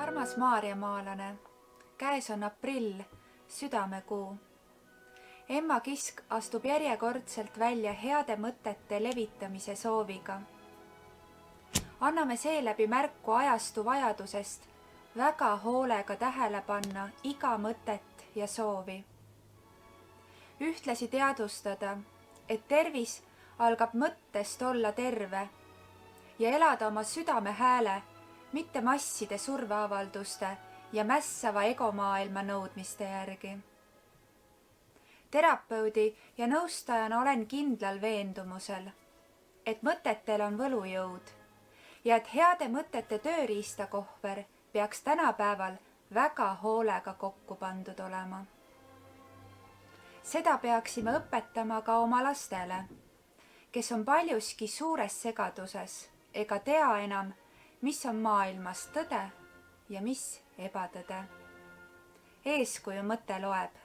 Armas maarjamaalane, käes on aprill, südamekuu. Emma Kisk astub järjekordselt välja heade mõtete levitamise sooviga. Anname seeläbi märku ajastu vajadusest väga hoolega tähele panna iga mõtet ja soovi. Ühtlasi teadvustada, et tervis algab mõttest olla terve ja elada oma südame hääle, mitte masside surveavalduste ja mässava egomaailma nõudmiste järgi. Terapeudi ja nõustajana olen kindlal veendumusel, et mõtetel on võlujõud ja et heade mõtete tööriistakohver peaks tänapäeval väga hoolega kokku pandud olema. Seda peaksime õpetama ka oma lastele, kes on paljuski suures segaduses ega tea enam, mis on maailmas tõde ja mis ebatõde. Eeskuju mõte loeb.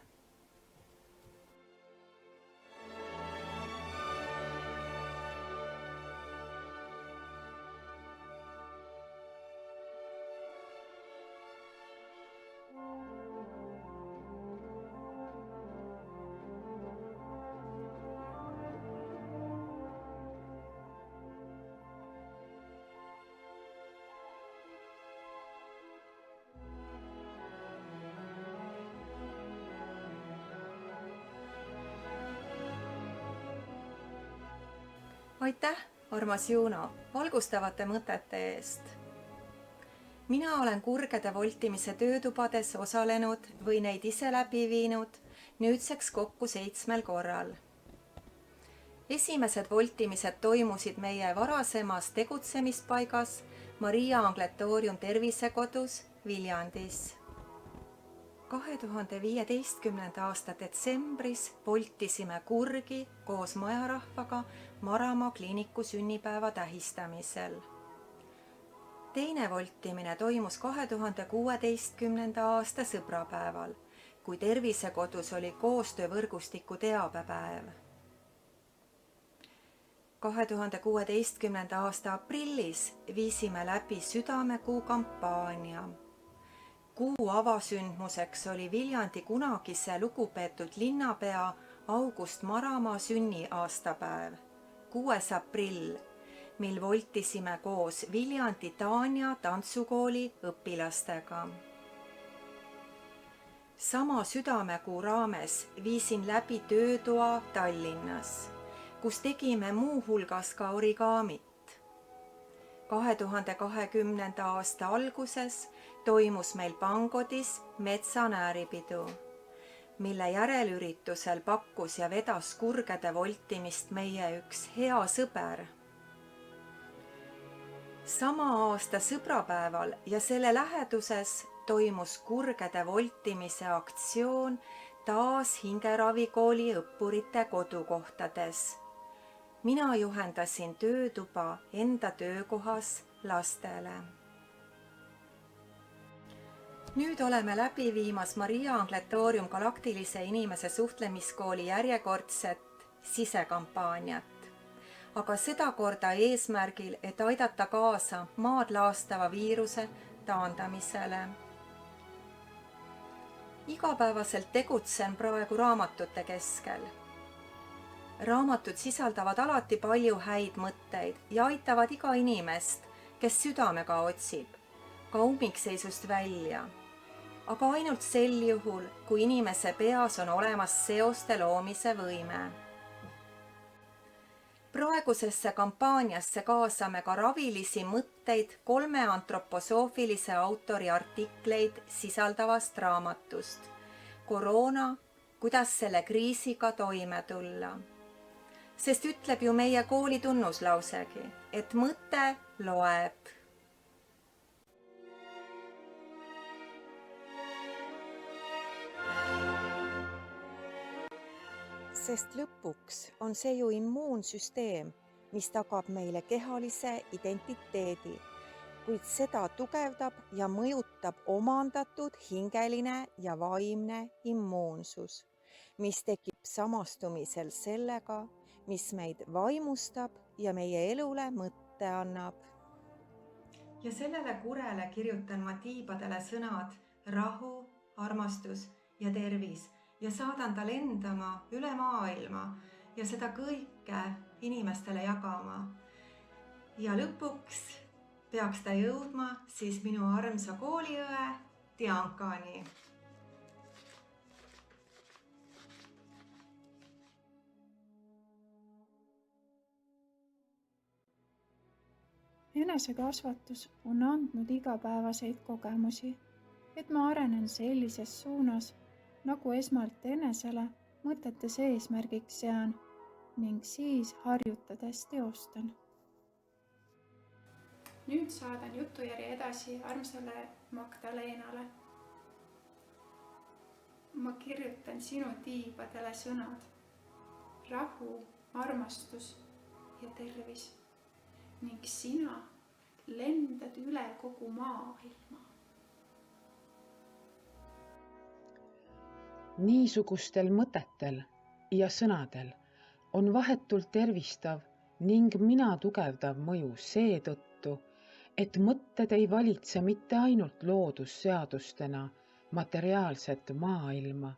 Aitäh, armas Juno, valgustavate mõtete eest. Mina olen kurgede voltimise töötubades osalenud või neid ise läbi viinud nüüdseks kokku 7 korral. Esimesed voltimised toimusid meie varasemas tegutsemispaigas Maria Angletoorium tervisekodus Viljandis. 2015. aasta detsembris voltisime Kurgi koos majarahvaga Maramaa kliiniku sünnipäeva tähistamisel. Teine voltimine toimus 2016. aasta sõbrapäeval, kui tervisekodus oli koostöövõrgustiku teabepäev. 2016. aasta aprillis viisime läbi südamekuu kampaania. Kuu avasündmuseks oli Viljandi kunagise lugupeetud linnapea August Maramaa sünniaastapäev, 6. aprill, mil voltisime koos Viljandi Tanja tantsukooli õpilastega. Sama südamekuu raames viisin läbi töötoa Tallinnas, kus tegime muu hulgas ka origaamit. 2020. aasta alguses toimus meil Pangodis metsanääripidu, mille järelüritusel pakkus ja vedas kurgede voltimist meie üks hea sõber. Sama aasta sõbrapäeval ja selle läheduses toimus kurgede voltimise aktsioon taas hingeravikooli õppurite kodukohtades. Mina juhendasin töötuba enda töökohas lastele. Nüüd oleme läbi viimas Maria Angletoorium galaktilise inimese suhtlemiskooli järjekordset sisekampaaniat, aga sedakorda eesmärgil, et aidata kaasa maad laastava viiruse taandamisele. Igapäevaselt tegutsen praegu raamatute keskel. Raamatud sisaldavad alati palju häid mõtteid ja aitavad iga inimest, kes südamega otsib, ka ummikseisust välja. Aga ainult sel juhul, kui inimese peas on olemas seoste loomise võime. Praegusesse kampaaniasse kaasame ka ravilisi mõtteid 3 antroposoofilise autori artikleid sisaldavast raamatust Koroona, kuidas selle kriisiga toime tulla. Sest ütleb ju meie kooli tunnuslausegi, et mõte loeb. Sest lõpuks on see ju immuunsüsteem, mis tagab meile kehalise identiteedi, kuid seda tugevdab ja mõjutab omandatud hingeline ja vaimne immuunsus, mis tekib samastumisel sellega, mis meid vaimustab ja meie elule mõtte annab. ja sellele kurele kirjutan ma tiibadele sõnad rahu, armastus ja tervis ja saadan ta lendama üle maailma ja seda kõike inimestele jagama. Ja lõpuks peaks ta jõudma siis minu armsa kooliõe Diankani. Enesekasvatus on andnud igapäevaseid kogemusi, et ma arenen sellises suunas, nagu esmalt enesele mõtetes eesmärgiks sean ning siis harjutades teostan. Nüüd saadan jutujärje edasi armsale Magdalenale. Ma kirjutan sinu tiibadele sõnad rahu, armastus ja tervis ning sina lendad üle kogu maailma. Niisugustel mõtetel ja sõnadel on vahetult tervistav ning mina tugevdav mõju seetõttu, et mõtted ei valitse mitte ainult loodusseadustena materiaalset maailma,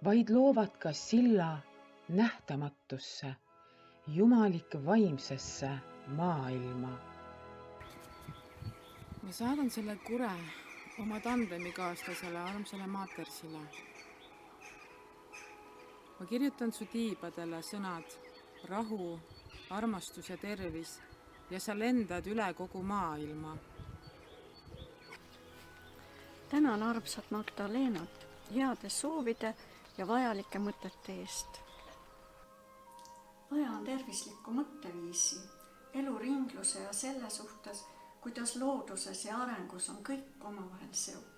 vaid loovad ka silla nähtamatusse, jumalik vaimsesse maailma. Ma saadan selle kure oma tandemikaaslasele armsale Matersile. Ma kirjutan su tiibadele sõnad rahu, armastus ja tervis ja sa lendad üle kogu maailma. Tänan armsat Magdalenat heade soovide ja vajalike mõtete eest. Vaja on tervislikku mõtteviisi, eluringluse ja selle suhtes, kuidas looduses ja arengus on kõik omavahel seotud.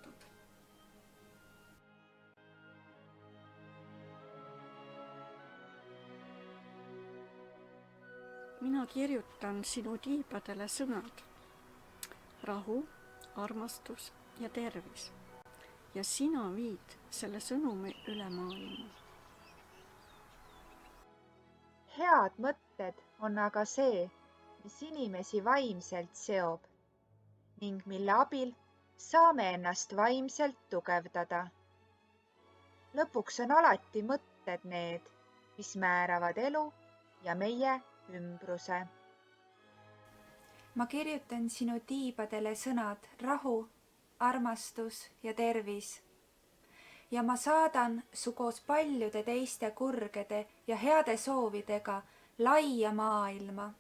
Mina kirjutan sinu tiibadele sõnad rahu, armastus ja tervis ja sina viid selle sõnumi üle maailma. Head mõtted on aga see, mis inimesi vaimselt seob ning mille abil saame ennast vaimselt tugevdada. Lõpuks on alati mõtted need, mis määravad elu ja meie ümbruse. Ma kirjutan sinu tiibadele sõnad rahu, armastus ja tervis. Ja ma saadan su koos paljude teiste kurgede ja heade soovidega laia maailma